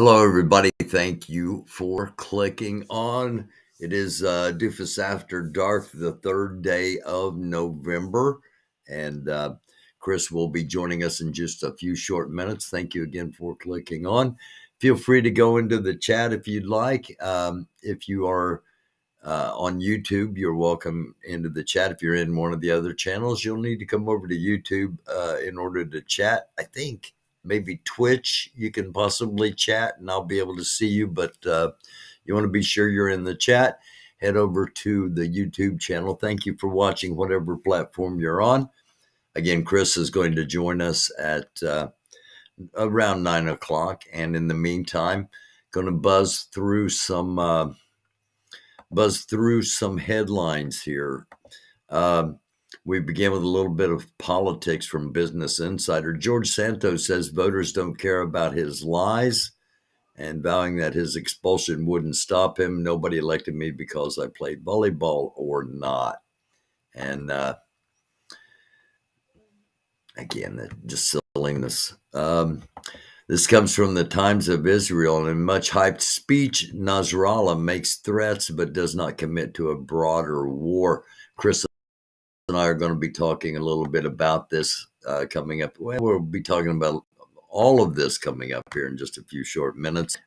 Hello, everybody. Thank you for clicking on. It is Doofus After Dark, the third day of November, and Chris will be joining us in just a few short minutes. Thank you again for clicking on. Feel free to go into the chat if you'd like. If you are on YouTube, you're welcome into the chat. If you're in one of the other channels, you'll need to come over to YouTube in order to chat. I think maybe Twitch, you can possibly chat and I'll be able to see you, but you want to be sure you're in the chat. Head over to the YouTube channel. Thank you for watching whatever platform you're on. Again, Chris is going to join us at around 9 o'clock. And in the meantime, going to buzz through some headlines here. We begin with a little bit of politics from Business Insider. George Santos says voters don't care about his lies and vowing that his expulsion wouldn't stop him. Nobody elected me because I played volleyball or not. And again, just silliness. This comes from the Times of Israel. In a much hyped speech, Nasrallah makes threats but does not commit to a broader war. Chris and I are going to be talking a little bit about this coming up. Well, we'll be talking about all of this coming up here in just a few short minutes.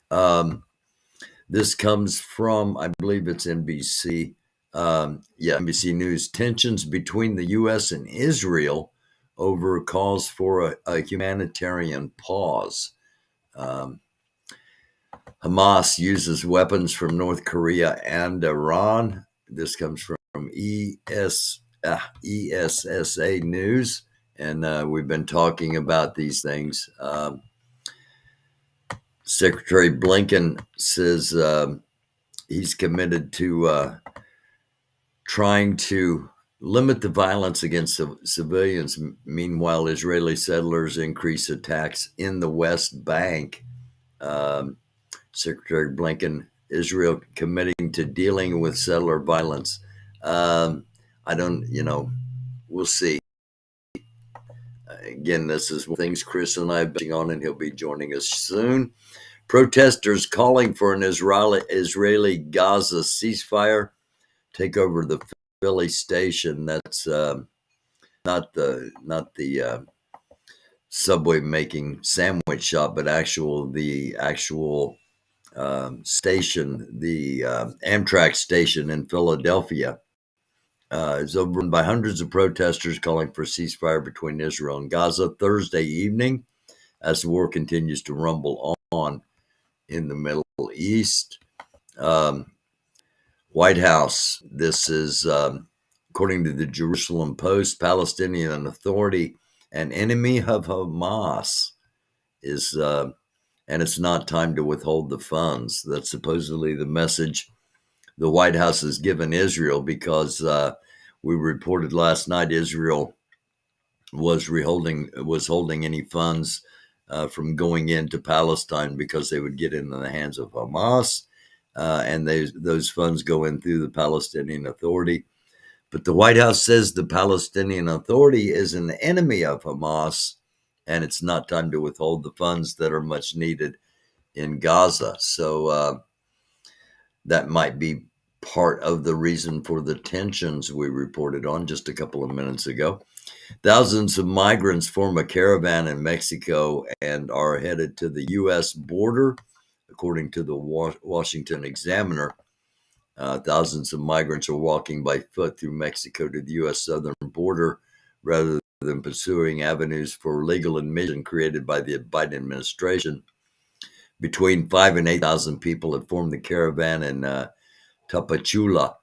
This comes from, I believe it's NBC. NBC News. Tensions between the U.S. and Israel over calls for a humanitarian pause. Hamas uses weapons from North Korea and Iran. This comes from ESSA News, and we've been talking about these things. Secretary Blinken says he's committed to trying to limit the violence against civilians. Meanwhile, Israeli settlers increase attacks in the West Bank. Secretary Blinken, Israel committing to dealing with settler violence. We'll see. Again, this is things Chris and I have been on, and he'll be joining us soon. Protesters calling for an Israeli Gaza ceasefire. Take over the Philly station. That's not the Subway making sandwich shop, but the actual station, the Amtrak station in Philadelphia. Is overrun by hundreds of protesters calling for a ceasefire between Israel and Gaza Thursday evening as the war continues to rumble on in the Middle East. White House, this is according to the Jerusalem Post, Palestinian Authority, an enemy of Hamas is, and it's not time to withhold the funds. That's supposedly the message the White House has given Israel, because we reported last night Israel was holding any funds from going into Palestine because they would get into the hands of Hamas, and those funds go in through the Palestinian Authority. But the White House says the Palestinian Authority is an enemy of Hamas, and it's not time to withhold the funds that are much needed in Gaza. So that might be part of the reason for the tensions we reported on just a couple of minutes ago. Thousands of migrants form a caravan in Mexico and are headed to the U.S. border, according to the Washington Examiner. Thousands of migrants are walking by foot through Mexico to the U.S. southern border rather than pursuing avenues for legal admission created by the Biden administration. Between 5,000 and 8,000 people had formed the caravan in Tapachula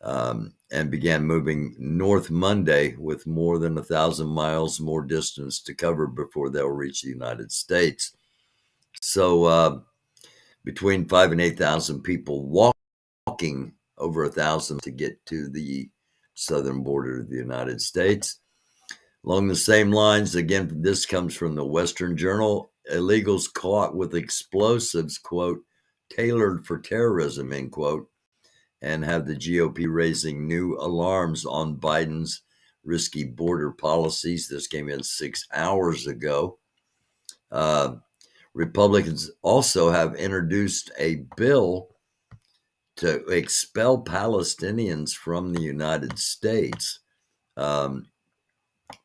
and began moving north Monday, with more than 1,000 miles more distance to cover before they'll reach the United States. So between 5,000 and 8,000 people walking over 1,000 to get to the southern border of the United States. Along the same lines, again, this comes from the Western Journal, illegals caught with explosives, quote, tailored for terrorism, end quote, and have the GOP raising new alarms on Biden's risky border policies. This came in 6 hours ago. Republicans also have introduced a bill to expel Palestinians from the United States.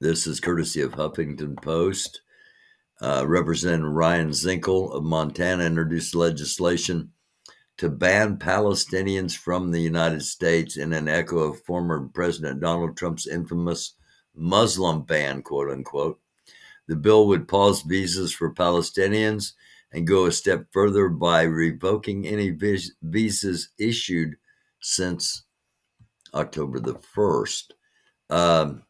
This is courtesy of Huffington Post. Representative Ryan Zinkel of Montana introduced legislation to ban Palestinians from the United States in an echo of former President Donald Trump's infamous Muslim ban, quote unquote. The bill would pause visas for Palestinians and go a step further by revoking any visas issued since October the 1st.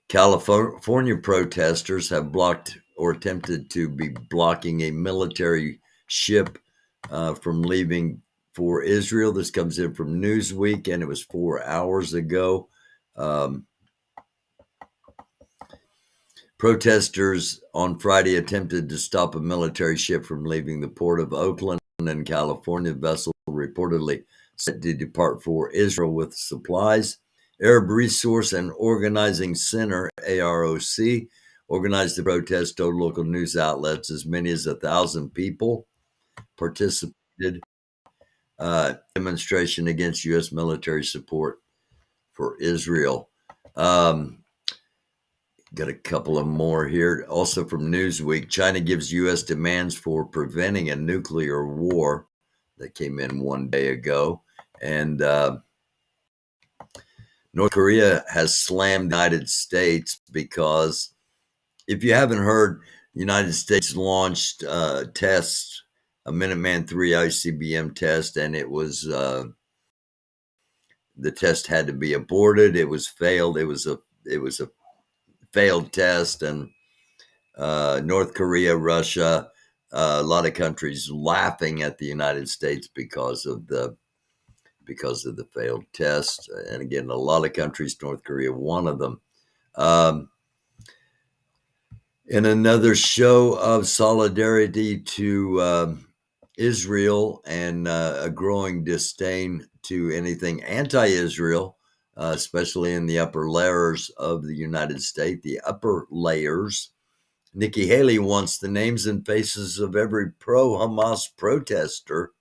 California protesters have blocked or attempted to be blocking a military ship from leaving for Israel. This comes in from Newsweek, and it was 4 hours ago. Protesters on Friday attempted to stop a military ship from leaving the port of Oakland in California. The vessel reportedly set to depart for Israel with supplies. Arab Resource and Organizing Center, AROC, organized the protest, told local news outlets. As many as 1,000 people participated demonstration against U.S. military support for Israel. Got a couple of more here. Also from Newsweek, China gives U.S. demands for preventing a nuclear war. That came in 1 day ago. And North Korea has slammed the United States because, if you haven't heard, the United States launched tests, a Minuteman III ICBM test, and it was the test had to be aborted. It was failed. It was a failed test, and North Korea, Russia, a lot of countries laughing at the United States because of the failed test. And again, a lot of countries, North Korea, one of them. In another show of solidarity to Israel and a growing disdain to anything anti-Israel, especially in the upper layers of the United States, the upper layers, Nikki Haley wants the names and faces of every pro-Hamas protester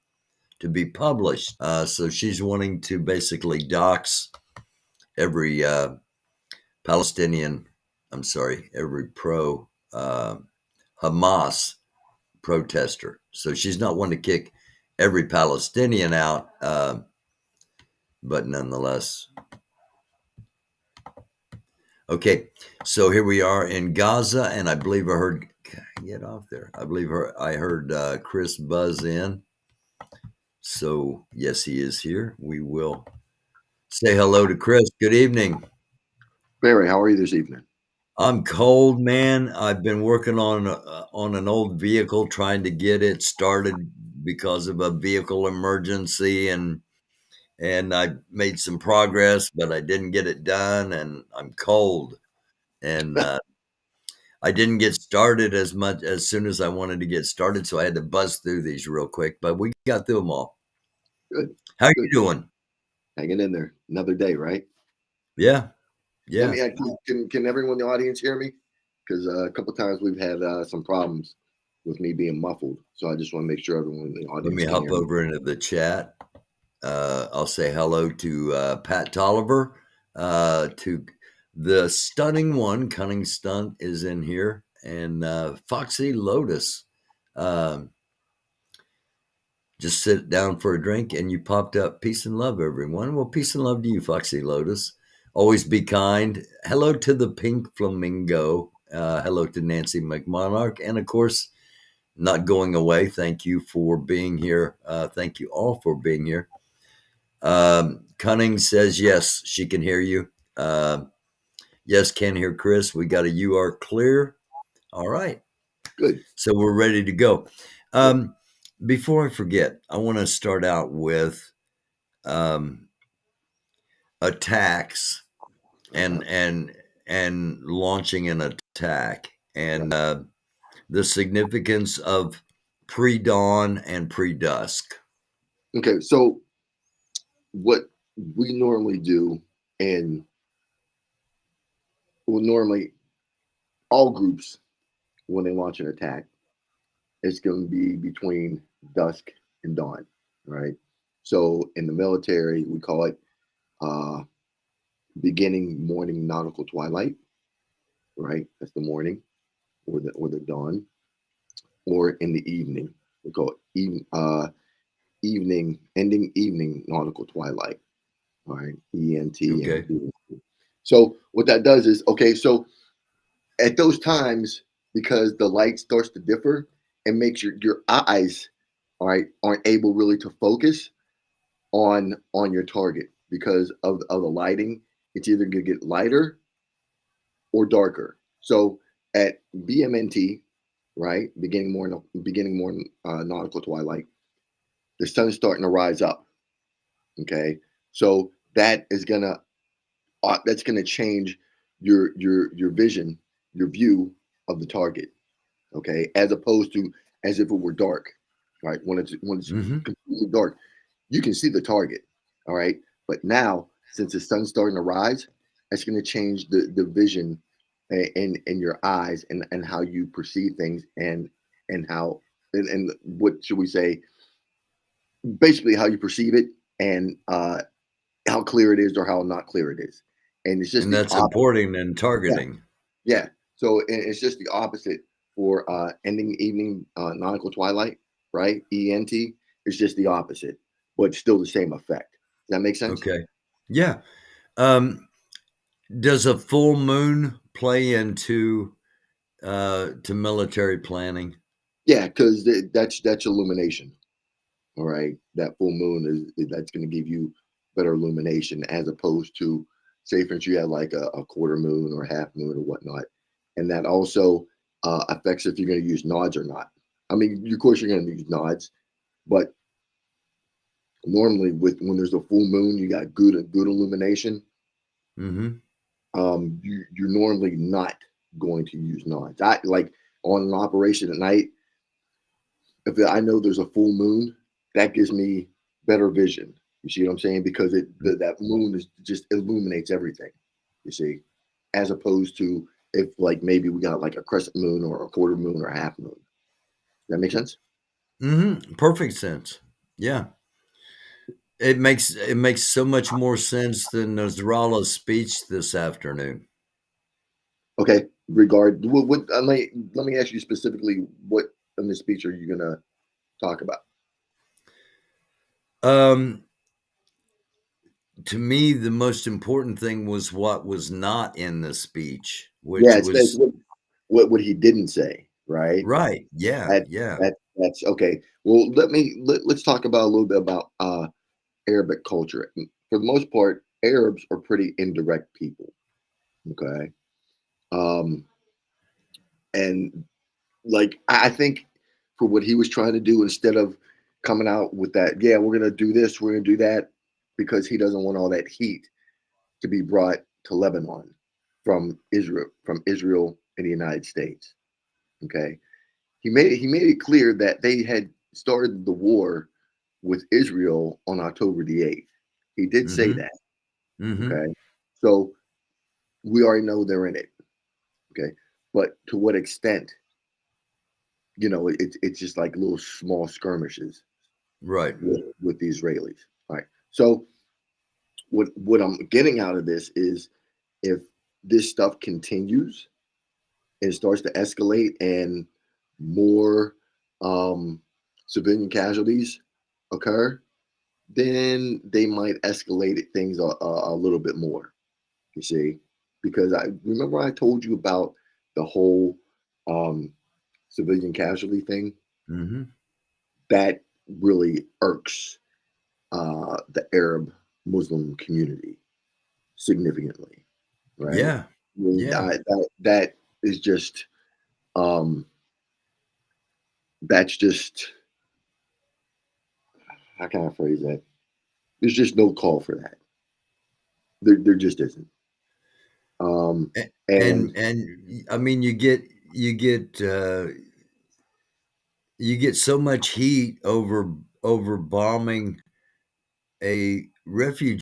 to be published. So she's wanting to basically dox every every pro-Hamas protester. So she's not one to kick every Palestinian out, but nonetheless. Okay, so here we are in Gaza, and I believe I heard, get off there. I heard Chris buzz in. So yes, he is here. We will say hello to Chris. Good evening. Barry, how are you this evening? I'm cold, man. I've been working on an old vehicle, trying to get it started because of a vehicle emergency, and I made some progress, but I didn't get it done, and I'm cold, and I didn't get started as soon as I wanted to get started, so I had to buzz through these real quick, but we got through them all. Good. How are you doing? Hanging in there. Another day, right? Yeah. Let me, can everyone in the audience hear me? Because a couple of times we've had some problems with me being muffled, so I just want to make sure everyone in the audience. Let me hop over into the chat. I'll say hello to Pat Tolliver, to the stunning one. Cunning Stunt is in here, and Foxy Lotus. Just sit down for a drink, and you popped up. Peace and love, everyone. Well, peace and love to you, Foxy Lotus. Always be kind. Hello to the Pink Flamingo. Hello to Nancy McMonarch, and of course, not going away. Thank you for being here. Thank you all for being here. Cunning says yes, she can hear you. Yes, can hear Chris. We got a you are clear. All right. Good. So we're ready to go. Before I forget, I want to start out with attacks and launching an attack, and the significance of pre-dawn and pre-dusk. Okay, so what we normally do, and normally all groups, when they launch an attack, it's going to be between dusk and dawn, right? So in the military, we call it uh, beginning morning nautical twilight, right? That's the morning or the dawn, or in the evening, we call it evening ending evening nautical twilight, all right? ENT and Okay. BNT. So what that does is okay. So at those times, because the light starts to differ, it makes your eyes, all right, aren't able really to focus on your target because of the lighting. It's either going to get lighter or darker. So at BMNT, right, beginning morning nautical twilight, the sun's starting to rise up. Okay, so that's gonna change your vision, your view of the target. Okay, as opposed to as if it were dark, right? When it's Mm-hmm. completely dark, you can see the target, all right. But now, since the sun's starting to rise, it's going to change the vision in your eyes and how you perceive things and how and what should we say? Basically, how you perceive it and how clear it is or how not clear it is. And it's just And the that's opposite. important in Yeah, targeting. yeah. So it's just the opposite for ending evening nautical twilight, right? ENT is just the opposite, but still the same effect. Does that make sense? Okay. Yeah. Um, does a full moon play into to military planning? Yeah, because that's illumination. All right, that full moon is that's going to give you better illumination as opposed to, say, for instance, you have like a quarter moon or half moon or whatnot, and that also affects if you're going to use nods or not. I mean, of course, you're going to use nods, but normally with when there's a full moon, you got good illumination. Mm-hmm. You're normally not going to use nods. I like on an operation at night. If I know there's a full moon, that gives me better vision. You see what I'm saying? Because that moon is just illuminates everything. You see, as opposed to if like maybe we got like a crescent moon or a quarter moon or a half moon. That make sense? Mm-hmm. Perfect sense. Yeah. It makes so much more sense than Nasrallah's speech this afternoon. Okay. What let me ask you specifically what in this speech are you gonna talk about? Um, to me, the most important thing was what was not in the speech, Yeah, which it says was what he didn't say, right? right. Yeah, That yeah. that's okay. Well, let's talk about a little bit about Arabic culture. For the most part, Arabs are pretty indirect people. Okay, um, and like I think for what he was trying to do, instead of coming out with that, yeah, we're gonna do this, we're gonna do that, because he doesn't want all that heat to be brought to Lebanon from Israel and the United States. Okay, he made it clear that they had started the war with Israel on October the 8th. He did say Mm-hmm. that. Mm-hmm. Okay. So we already know they're in it. Okay. But to what extent, it's just like little small skirmishes Right. with the Israelis. All right. So what I'm getting out of this is if this stuff continues and starts to escalate and more civilian casualties occur, then they might escalate things a little bit more. You see, because I remember I told you about the whole um, civilian casualty thing Mm-hmm. that really irks the Arab Muslim community significantly, right? Yeah. I mean, Yeah. that is just um, that's just how can I phrase that? There's just no call for that. There just isn't. Um, A- and and I mean, you get so much heat over bombing a refugee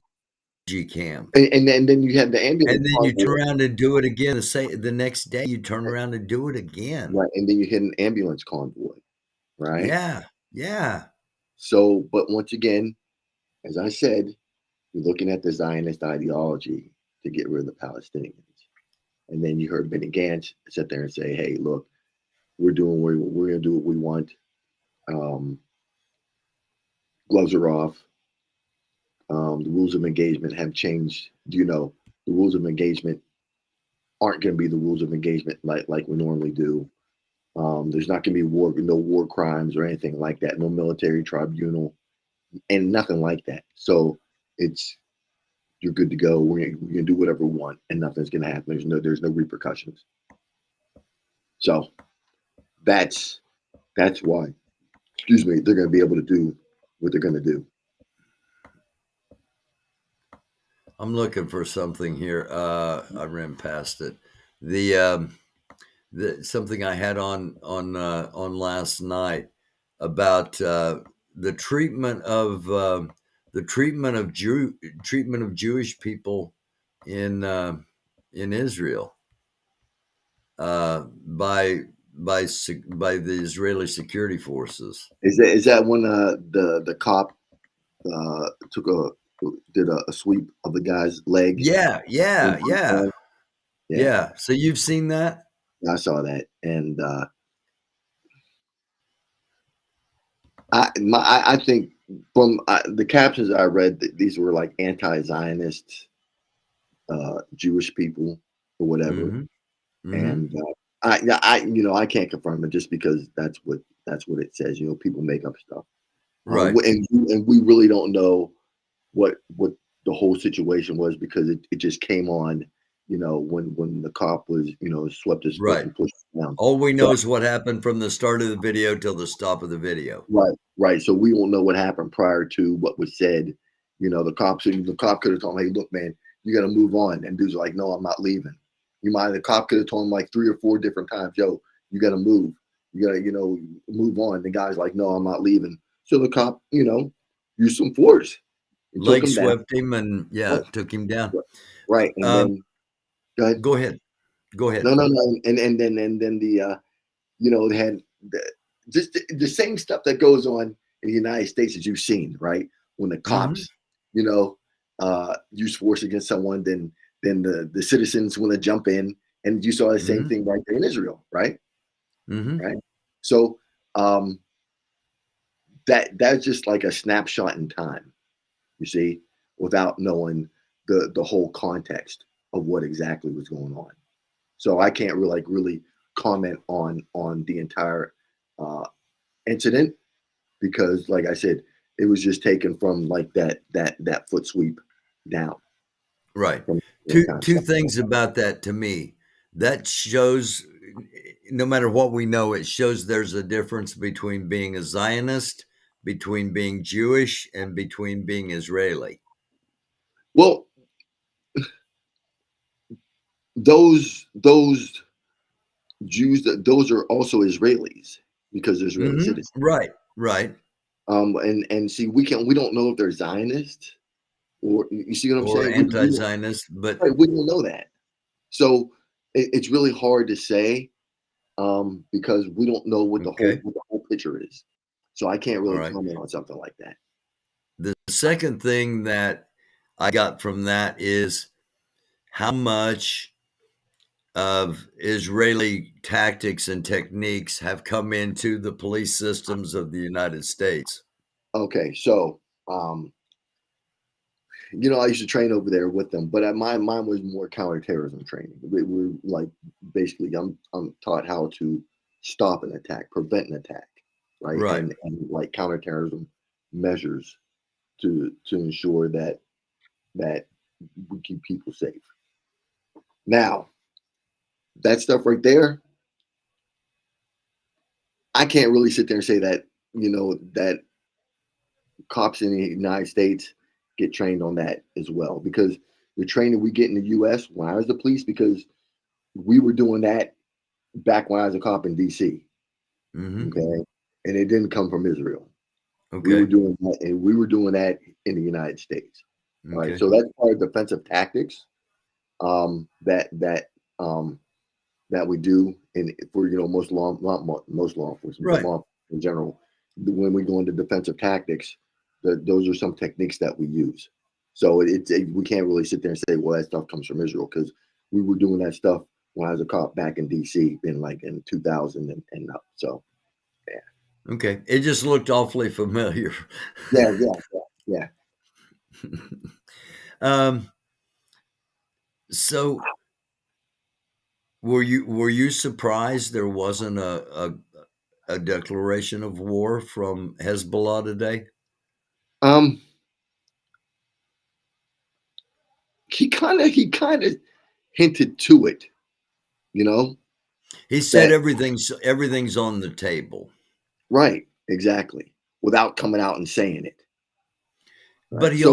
camp. and then you have the ambulance And then you convoy, turn around and do it again the next day, you turn around and do it again. right? And then you hit an ambulance convoy. right? Yeah. Yeah. So, but once again, as I said, you're looking at the Zionist ideology to get rid of the Palestinians. And then you heard Benny Gantz sit there and say, hey, look, we're going to do what we want. Um, Gloves are off. The rules of engagement have changed. You know, the rules of engagement aren't going to be the rules of engagement like we normally do. There's not going to be no war crimes or anything like that. No military tribunal and nothing like that. So it's you're good to go. We're gonna do whatever we want, and nothing's gonna happen. There's no repercussions. So that's why. Excuse me. They're gonna be able to do what they're gonna do. I'm looking for something here. I ran past it. The something I had on last night about the treatment of Jewish people in Israel by by the Israeli security forces. Is that when the cop took a did a sweep of the guy's leg? Yeah, yeah, yeah, Yeah, yeah. So you've seen that? I saw that, and I think from the captions I read that these were like anti-Zionist Jewish people or whatever, Mm-hmm. Mm-hmm. and I can't confirm it just because that's what it says. You know, people make up stuff, Right. and we really don't know what the whole situation was because it just came on. You know, when the cop was swept his foot Right. and pushed him down. All we So know is what happened from the start of the video till the stop of the video. right. So we won't know what happened prior to what was said. You know, the cop could have told him, "Hey, look, man, you got to move on." And dude's like, "No, I'm not leaving." The cop could have told him like 3 or 4 different times, "Yo, you got to move. You got to, move on." The guy's like, "No, I'm not leaving." So the cop, used some force and took Leg him down. swept him and yeah, Right. took him down. Right. And Um, then go ahead. go ahead. Go ahead. No. And then the they had just the same stuff that goes on in the United States as you've seen, right? When the Mhm. cops, use force against someone, then the citizens want to jump in, and you saw the same Mhm. thing right there in Israel, right? Mhm. Right. So um, that's just like a snapshot in time, you see, without knowing the whole context of what exactly was going on. So I can't really comment on the entire uh, incident because, like I said, it was just taken from like that foot sweep down Right. from time. Two So things about that to me. That shows no matter what we know, it shows there's a difference between being a Zionist, between being Jewish, and between being Israeli. well, those Jews those are also Israelis because they're Israeli Mhm. citizens. Right. Right. And see, we don't know if they're Zionists or you see what I'm Or saying. anti-Zionist, but We don't know that. So it's really hard to say because we don't know okay. what the whole picture is. So I can't All really right. comment on something like that. The second thing that I got from that is how much of Israeli tactics and techniques have come into the police systems of the United States. Okay, so I used to train over there with them, but mine was more counterterrorism training. We're like basically, I'm taught how to stop an attack, prevent an attack, right, Right. and like counterterrorism measures to ensure that we keep people safe. Now, that stuff right there, I can't really sit there and say that that cops in the United States get trained on that as well because the training we get in the U.S. when I was the police because we were doing that back when I was a cop in D.C. Mhm. Okay, and it didn't come from Israel. We were Okay. doing that, and we were doing that in the United States. All right, Okay. so that's part of defensive tactics that we do in for most law enforcement, but Right. in general. When we go into defensive tactics, those are some techniques that we use. So we can't really sit there and say, well, that stuff comes from Israel, because we were doing that stuff when I was a cop back in DC in 2000 and up. So, yeah. Okay. It just looked awfully familiar. Yeah. So were you surprised there wasn't a declaration of war from Hezbollah today? He kind of hinted to it, He said that everything's on the table. right, exactly, without coming out and saying it. But Right. he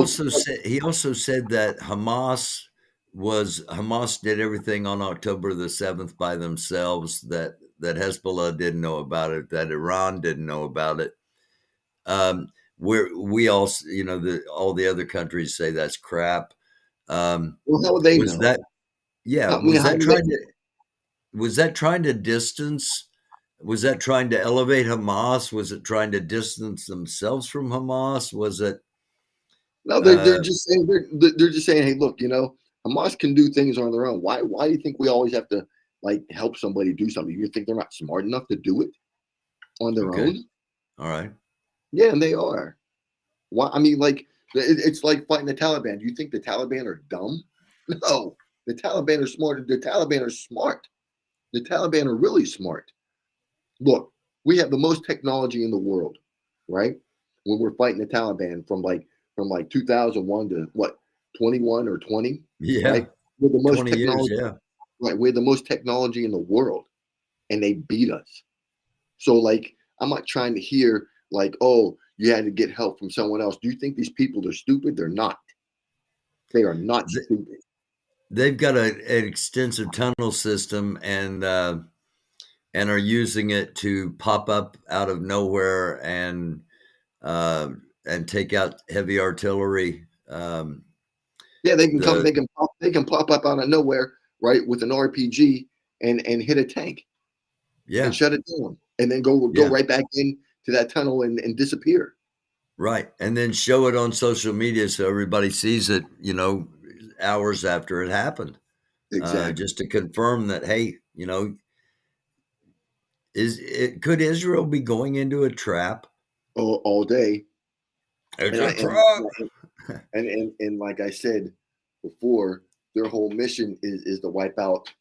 also said that Hamas did everything on October the 7th by themselves, that Hezbollah didn't know about it, that Iran didn't know about it. We also, all the other countries say that's crap. Well, how would they Was know? that, yeah, How would they? was that trying to distance? Was that trying to elevate Hamas? Was it trying to distance themselves from Hamas? Was it? No, they're just saying they're just saying, hey, look, Hamas can do things on their own. Why do you think we always have to help somebody do something? You think they're not smart enough to do it on their Okay. own? All right. Yeah, and they are. Why? I mean, it's like fighting the Taliban. Do you think the Taliban are dumb? No, the Taliban are smart. The Taliban are smart. The Taliban are really smart. Look, we have the most technology in the world, right? When we're fighting the Taliban from 2001 to what, 21 or 20, Yeah. right? We're the most 20 years. technology, Yeah. right? We're the most technology in the world, and they beat us. So I'm not trying to hear oh, you had to get help from someone else. Do you think these people are stupid? They're not. They are not stupid. They've got an extensive tunnel system, and are using it to pop up out of nowhere and take out heavy artillery. Yeah, they can come. The They can pop up out of nowhere, right, with an RPG and hit a tank and Yeah, shut it down, and then go yeah, right back in to that tunnel and disappear. right, and then show it on social media so everybody sees it. Hours after it happened, Exactly. just to confirm that, hey, could Israel be going into a trap? All day. It's And I a trap. and like I said before, their whole mission is to wipe out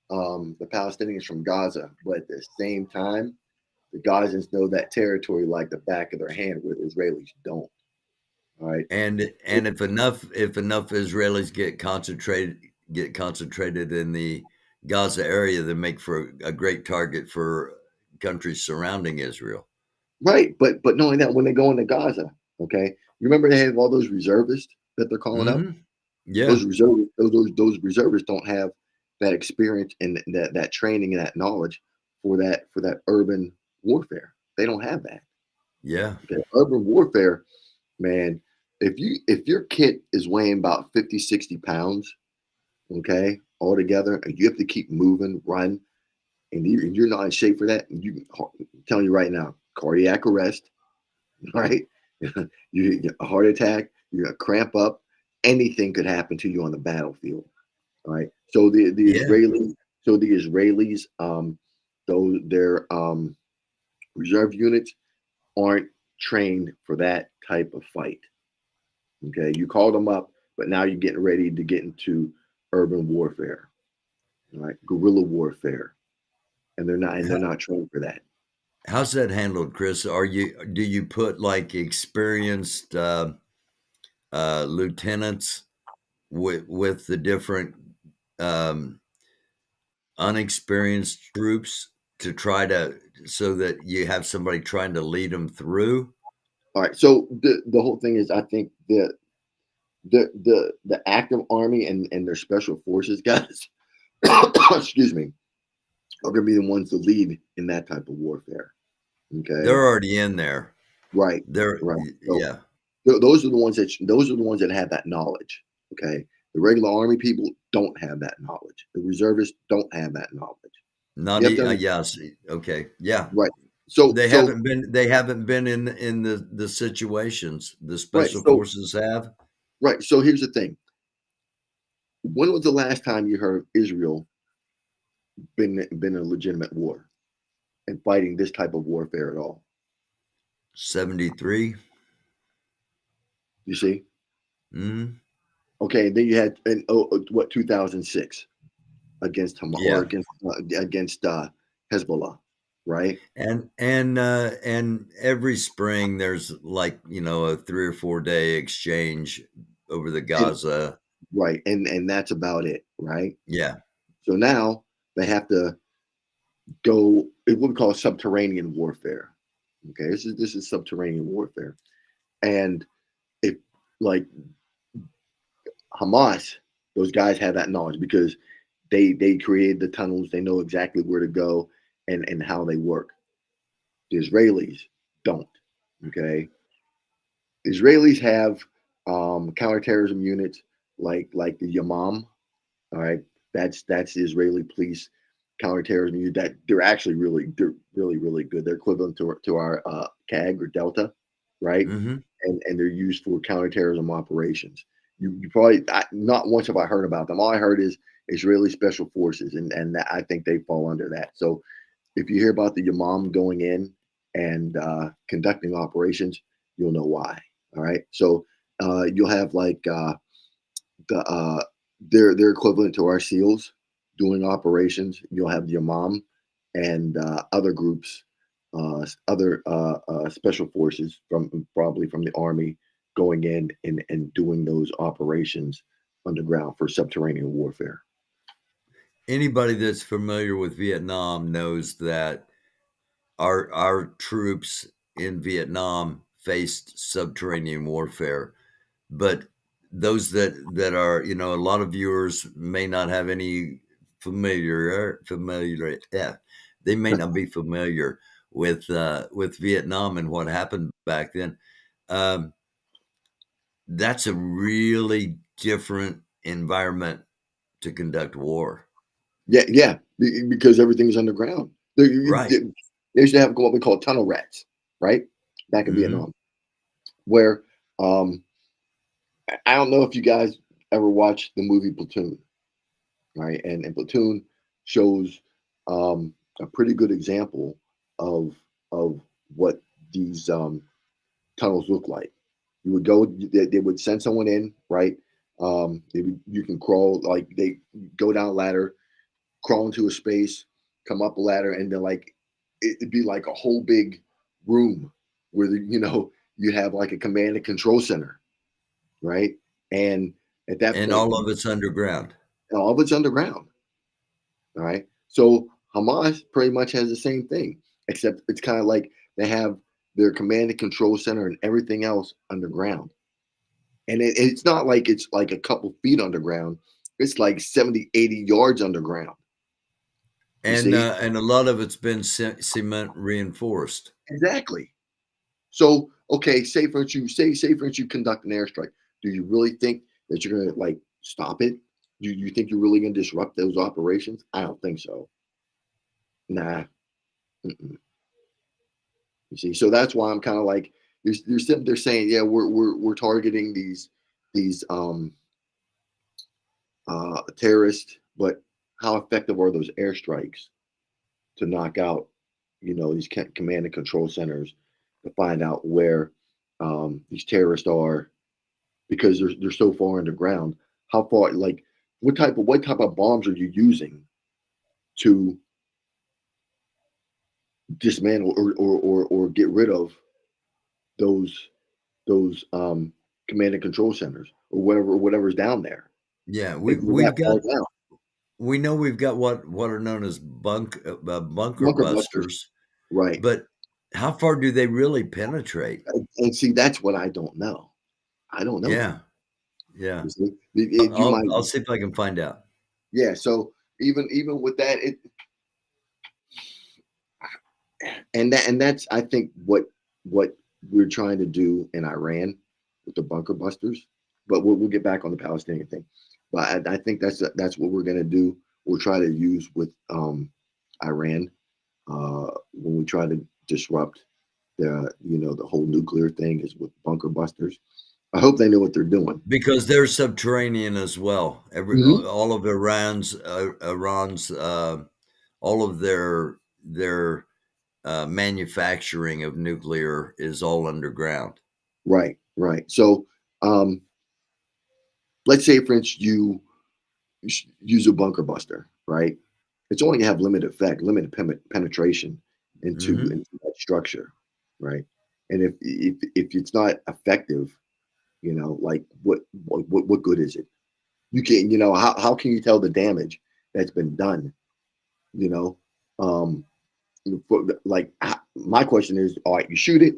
the Palestinians from Gaza. But at the same time, the Gazans know that territory like the back of their hand, where the Israelis don't. All right. And if enough Israelis get concentrated in the Gaza area, they make for a great target for countries surrounding Israel. Right. But knowing that when they go into Gaza, okay, you remember they have all those reservists that they're calling up? Mm-hmm. Yeah, Those reservists don't have that experience and that training and that knowledge for that urban warfare. They don't have that. yeah, Okay? Urban warfare, man, if your kit is weighing about 50, 60 pounds, okay, altogether, and you have to keep moving, run, and you're not in shape for that, I'm telling you right now, cardiac arrest, right? You get a heart attack, you're gonna cramp up, anything could happen to you on the battlefield. All right. So yeah. the Israelis, those their reserve units aren't trained for that type of fight. Okay, you called them up, but now you're getting ready to get into urban warfare, all right, guerrilla warfare, and they're not trained for that. How's that handled, Chris? Do you put like experienced lieutenants with the different um, unexperienced troops to try to so that you have somebody trying to lead them through? All right. So the whole thing is, I think the active army and their special forces guys, excuse me, are going to be the ones to lead in that type of warfare. Okay. They're already in there. Right. They're Right. So Yeah. those are the ones that have that knowledge. Okay. The regular army people don't have that knowledge. The reservists don't have that knowledge. Not You have to yeah. See, okay. Yeah. right. So They so haven't been. They haven't been in the situations the right. special So forces have. right. So here's the thing. When was the last time you heard Israel been in a legitimate war and fighting this type of warfare at all? 73. You see? Hmm. Okay, then you had in what 2006 against Hamas or Yeah, against Hezbollah, right? and every spring there's like a 3 or 4 day exchange over the And Gaza. right, and that's about it, right? Yeah. So now they have to go what we call subterranean warfare. Okay, this is subterranean warfare, and if like Hamas, those guys have that knowledge because they created the tunnels. They know exactly where to go and how they work. The Israelis don't. Okay, Israelis have counterterrorism units like the Yamam. All right, that's the Israeli police counterterrorism unit. That they're really good. They're equivalent to our CAG or Delta, right? Hmm. And they're used for counterterrorism operations. You probably not once have I heard about them. All I heard is Israeli special forces, and I think they fall under that. So if you hear about the Yamam going in and conducting operations, you'll know why. All right. So you'll have like the they're equivalent to our SEALs doing operations. You'll have the Yamam and other groups, other special forces from probably from the army going in and doing those operations underground for subterranean warfare. Anybody that's familiar with Vietnam knows that our troops in Vietnam faced subterranean warfare. But those that are, a lot of viewers may not have any familiar, yeah, they may not be familiar with Vietnam and what happened back then. Um, that's a really different environment to conduct war. Yeah, yeah, because everything's underground. Right. They used to have what we call tunnel rats, right? Back in Hmm. Vietnam, where um, I don't know if you guys ever watched the movie Platoon, right? And Platoon shows a pretty good example of of what these tunnels look like. You would go, they would send someone in, right? You can crawl like they go down a ladder, crawl into a space, come up a ladder, and then like it'd be like a whole big room where you have like a command and control center, right? And at that And point, all of it's underground. all of it's underground. All right. So Hamas pretty much has the same thing, except it's kind of like they have their command and control center and everything else underground. And it's not like it's like a couple feet underground. It's like 70, 80 yards underground. You see? And a lot of it's been cement reinforced. Exactly. So, okay, say for instance you conduct an airstrike. Do you really think that you're gonna like stop it? Do you think you're really gonna disrupt those operations? I don't think so. Nah. Mm-mm. You see, so that's why I'm kind of like you're sitting there saying, yeah, we're targeting these terrorists, but how effective are those airstrikes to knock out these command and control centers to find out where these terrorists are because they're so far underground. How far, like, what type of bombs are you using to dismantle or get rid of those those command and control centers or whatever's down there Yeah, if we you're that we've got far down? we know we've got what are known as bunker Bunker busters, busters, right? but how far do they really penetrate? And see, that's what I don't know. I don't know that. Yeah, yeah. You see, you I'll might, I'll see if I can find out. yeah. So even with that, that's I think what we're trying to do in Iran with the bunker busters. But we'll get back on the Palestinian thing. But I think that's what we're going to do. We'll try to use with Iran when we try to disrupt the whole nuclear thing is with bunker busters. I hope they know what they're doing. Because they're subterranean as well. Hmm. All of Iran's, all of their manufacturing of nuclear is all underground. Right, right. So, um, let's say, for instance, you use a bunker buster, right? It's only gonna have limited effect, limited penetration Hmm. into that structure, right? And if it's not effective, like what good is it? You can, how can you tell the damage that's been done? You know, um, like my question is, all right, you shoot it,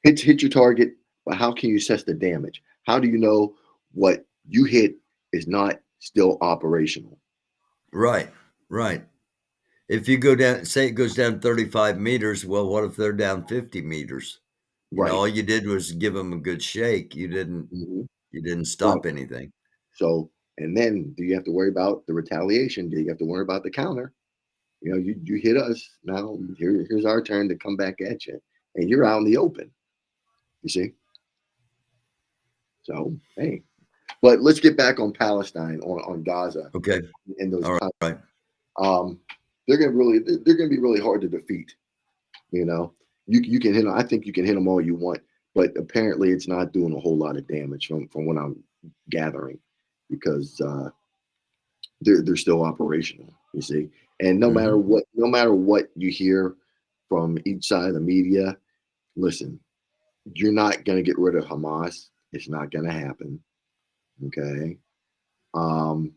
hit your target, but how can you assess the damage? How do you know what you hit is not still operational? Right, right. If you go down, say it goes down 35 meters, well, what if they're down 50 meters? Right. All you did was give them a good shake. Hmm. You didn't Right. stop anything. So, and then do you have to worry about the retaliation? Do you have to worry about the counter? You hit us now. Here's our turn to come back at you, and you're out in the open. You see. So hey, but let's get back on Palestine, on Gaza, Okay. and those. All right. Um, they're gonna be really hard to defeat. You know, you can hit them. I think you can hit them all you want, but apparently it's not doing a whole lot of damage from what I'm gathering, because they're still operational. You see, and Hmm. no matter what you hear from each side of the media, listen, you're not gonna get rid of Hamas. It's not gonna happen. Okay. Um,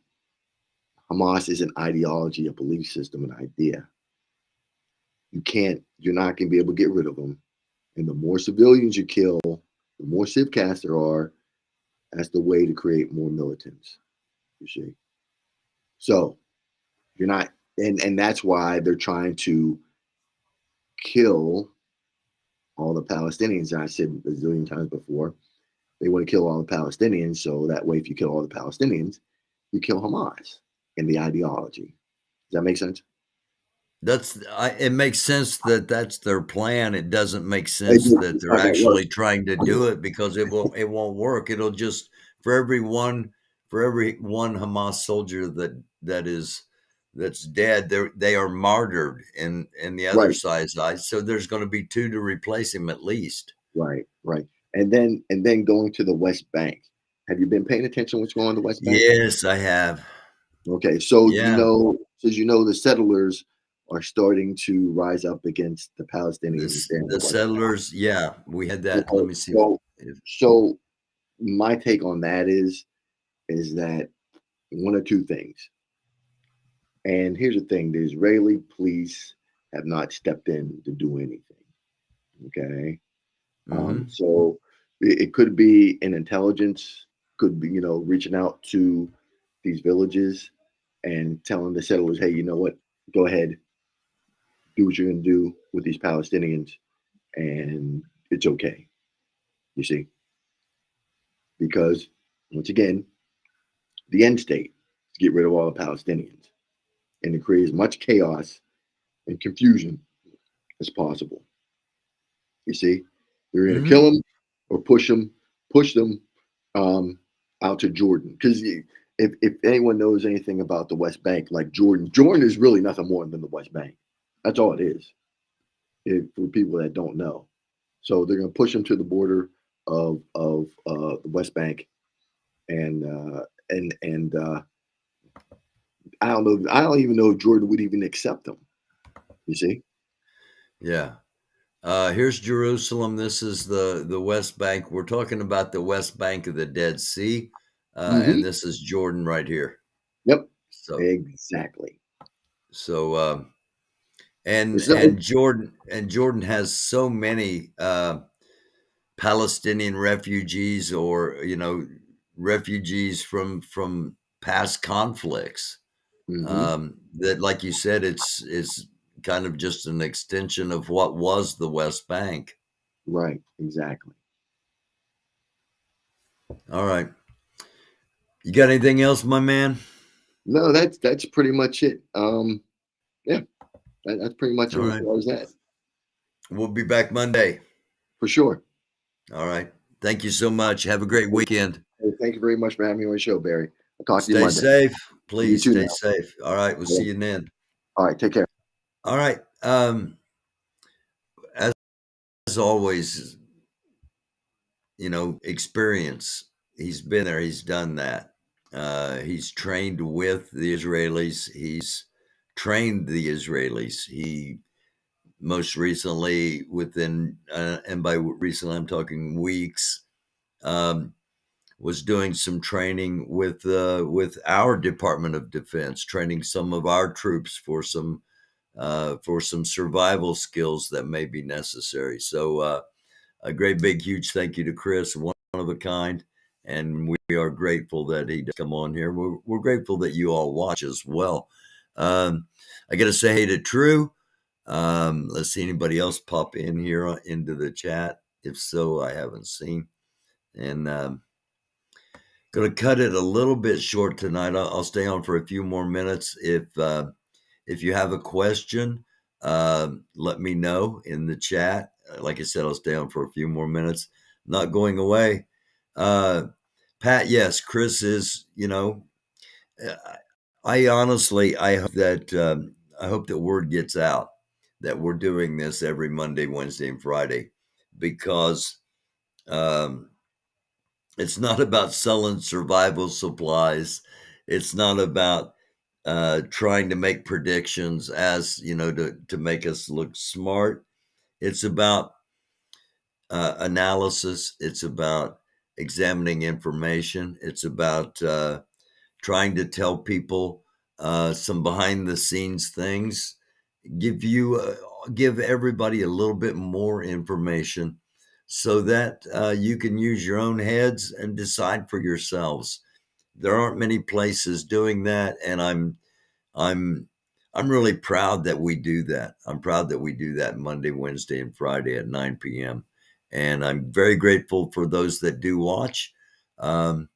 Hamas is an ideology, a belief system, an idea. You're not going to be able to get rid of them. And the more civilians you kill, the more civcasts there are, that's the way to create more militants, you see. So you're not, and that's why they're trying to kill all the Palestinians. I said a zillion times before, they want to kill all the Palestinians. So that way, if you kill all the Palestinians, you kill Hamas and the ideology. Does that make sense? It makes sense that that's their plan. It doesn't make sense that It's they're not going to work. actually trying to do it because it won't work. It'll just for every one Hamas soldier that's dead, they are martyred in the other Right. side's eyes. So there's going to be two to replace him at least. Right, right. And then going to the West Bank. Have you been paying attention what's going on the West Bank? Yes, I have. Okay, so Yeah, the settlers are starting to rise up against the Palestinians there in the the West Bank. settlers. Yeah, we had that. Let Okay, me see if so my take on that is that one of two things. And here's the thing: the Israeli police have not stepped in to do anything. Okay, hmm. so it could be an intelligence, could be reaching out to these villages and telling the settlers, hey, you know what? Go ahead, do what you're going to do with these Palestinians, and it's okay. You see, because once again, the end state is to get rid of all the Palestinians and to create as much chaos and confusion as possible. You see, they're going to kill Hmm. them or push them um, out to Jordan. Because if anyone knows anything about the West Bank, like Jordan is really nothing more than the West Bank. That's all it is. For people that don't know, so they're going to push them to the border of the West Bank, and I don't know. I don't even know if Jordan would even accept them. You see? Yeah. Here's Jerusalem. This is the West Bank. We're talking about the West Bank of the Dead Sea, and Hmm. this is Jordan right here. Yep. So, Exactly. so, and It's not. Jordan has so many Palestinian refugees, or refugees from past conflicts. Hmm. That, like you said, it's kind of just an extension of what was the West Bank. Right. Exactly. All right. You got anything else, my man? No, that's pretty much it. Yeah, that's pretty much All it as right. far as that. We'll be back Monday. For sure. All right. Thank you so much. Have a great weekend. Hey, thank you very much for having me on the show, Barry. I'll talk to you Stay Monday. safe. You Please too stay now. safe. All right. We'll see you then. All right. Take care. All right. As always, experience. He's been there. He's done that. He's trained with the Israelis. He's trained the Israelis. He most recently, and by recently I'm talking weeks, um, was doing some training with our Department of Defense, training some of our troops for some survival skills that may be necessary. So a great big huge thank you to Chris, one of a kind, and we are grateful that he does come on here. We're grateful that you all watch as well. I got to say hey to True. Let's see anybody else pop in here into the chat. If so, I haven't seen. And going to cut it a little bit short tonight. I'll stay on for a few more minutes. If you have a question, let me know in the chat. Like I said, I'll stay on for a few more minutes. Not going away. Pat, yes, Chris is. I honestly, I hope that word gets out that we're doing this every Monday, Wednesday, and Friday, because um, it's not about selling survival supplies. It's not about trying to make predictions as to make us look smart. It's about analysis. It's about examining information. It's about trying to tell people some behind the scenes things. Give everybody a little bit more information so that you can use your own heads and decide for yourselves. There aren't many places doing that, and I'm I'm really proud that we do that. I'm proud that we do that Monday, Wednesday, and Friday at 9 p.m. And I'm very grateful for those that do watch. Um,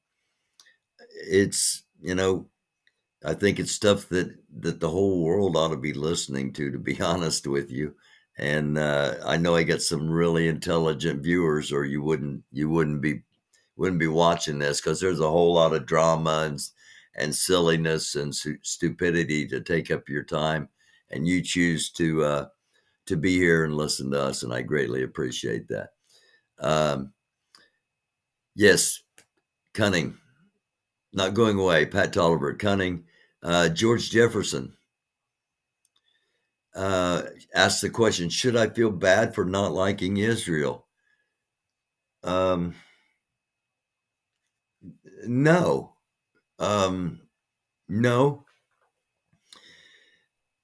it's I think it's stuff that the whole world ought to be listening to be honest with you. And I know I get some really intelligent viewers, or you wouldn't be watching this, because there's a whole lot of drama and silliness and stupidity to take up your time, and you choose to be here and listen to us, and I greatly appreciate that. Yes, Cunning, not going away. Pat Tolliver, Cunning, George Jefferson asked the question: should I feel bad for not liking Israel? No. No.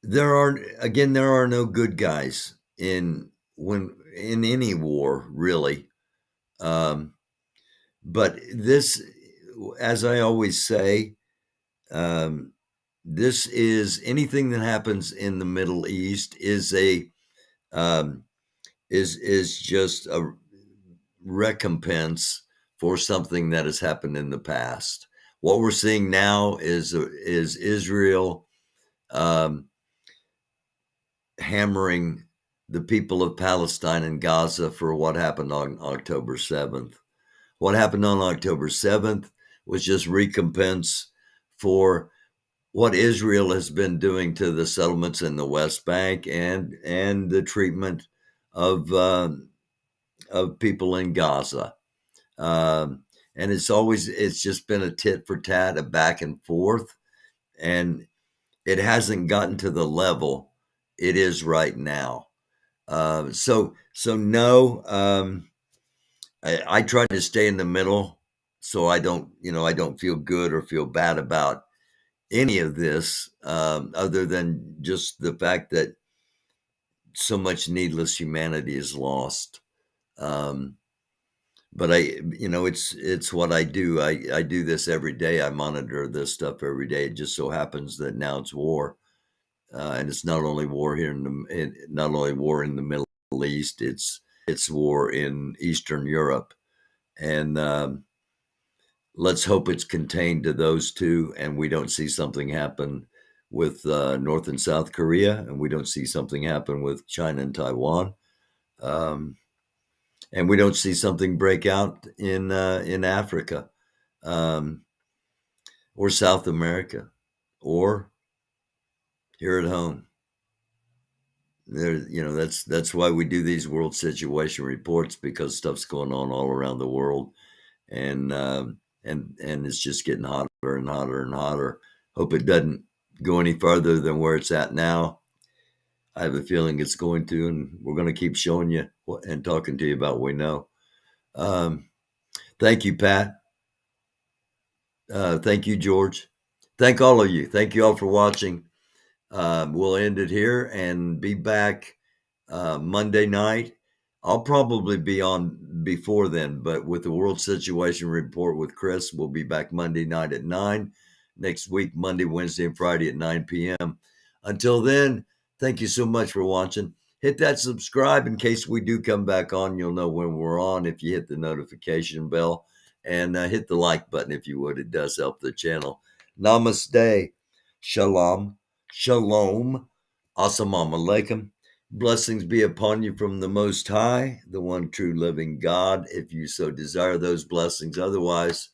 There are no good guys in any war, really. But this, as I always say, um, this is anything that happens in the Middle East um, is just a recompense for something that has happened in the past. What we're seeing now is Israel um, hammering the people of Palestine and Gaza for what happened on October 7th. What happened on October 7th was just recompense for what Israel has been doing to the settlements in the West Bank and the treatment of people in Gaza. And it's just been a tit for tat, a back and forth, and it hasn't gotten to the level it is right now. So no, I try to stay in the middle, so I don't feel good or feel bad about any of this, other than just the fact that so much needless humanity is lost. Um, but it's what I do. I do this every day. I monitor this stuff every day. It just so happens that now it's war, and it's not only war not only war in the Middle East. It's war in Eastern Europe, and let's hope it's contained to those two, and we don't see something happen with North and South Korea, and we don't see something happen with China and Taiwan. And we don't see something break out in Africa, or South America, or here at home. There, that's why we do these world situation reports, because stuff's going on all around the world, and it's just getting hotter and hotter and hotter. Hope it doesn't go any farther than where it's at now. I have a feeling it's going to, and we're going to keep showing you and talking to you about what we know. Thank you, Pat. Thank you, George. Thank all of you. Thank you all for watching. We'll end it here and be back Monday night. I'll probably be on before then, but with the World Situation Report with Chris, we'll be back Monday night at 9. Next week, Monday, Wednesday, and Friday at 9 p.m. Until then, thank you so much for watching. Hit that subscribe in case we do come back on. You'll know when we're on if you hit the notification bell. And hit the like button if you would. It does help the channel. Namaste. Shalom. Shalom. Assalamu alaikum. Blessings be upon you from the Most High, the one true living God, if you so desire those blessings. Otherwise,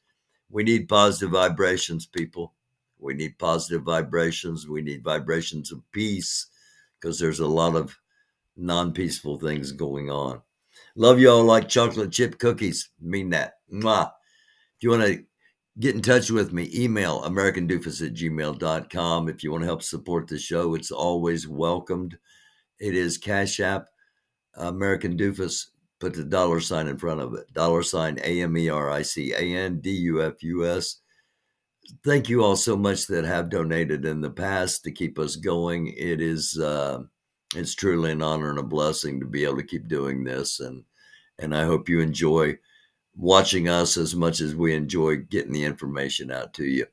we need positive vibrations, people. We need positive vibrations. We need vibrations of peace, because there's a lot of non-peaceful things going on. Love you all like chocolate chip cookies. Mean that. Mwah. If you want to get in touch with me, email americandufus@gmail.com. If you want to help support the show, it's always welcomed. It is Cashapp, American Dufus. Put the $ in front of it. $AMERICANDUFUS. Thank you all so much that have donated in the past to keep us going. It is it's truly an honor and a blessing to be able to keep doing this, and I hope you enjoy watching us as much as we enjoy getting the information out to you.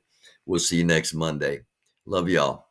We'll see you next Monday. Love y'all.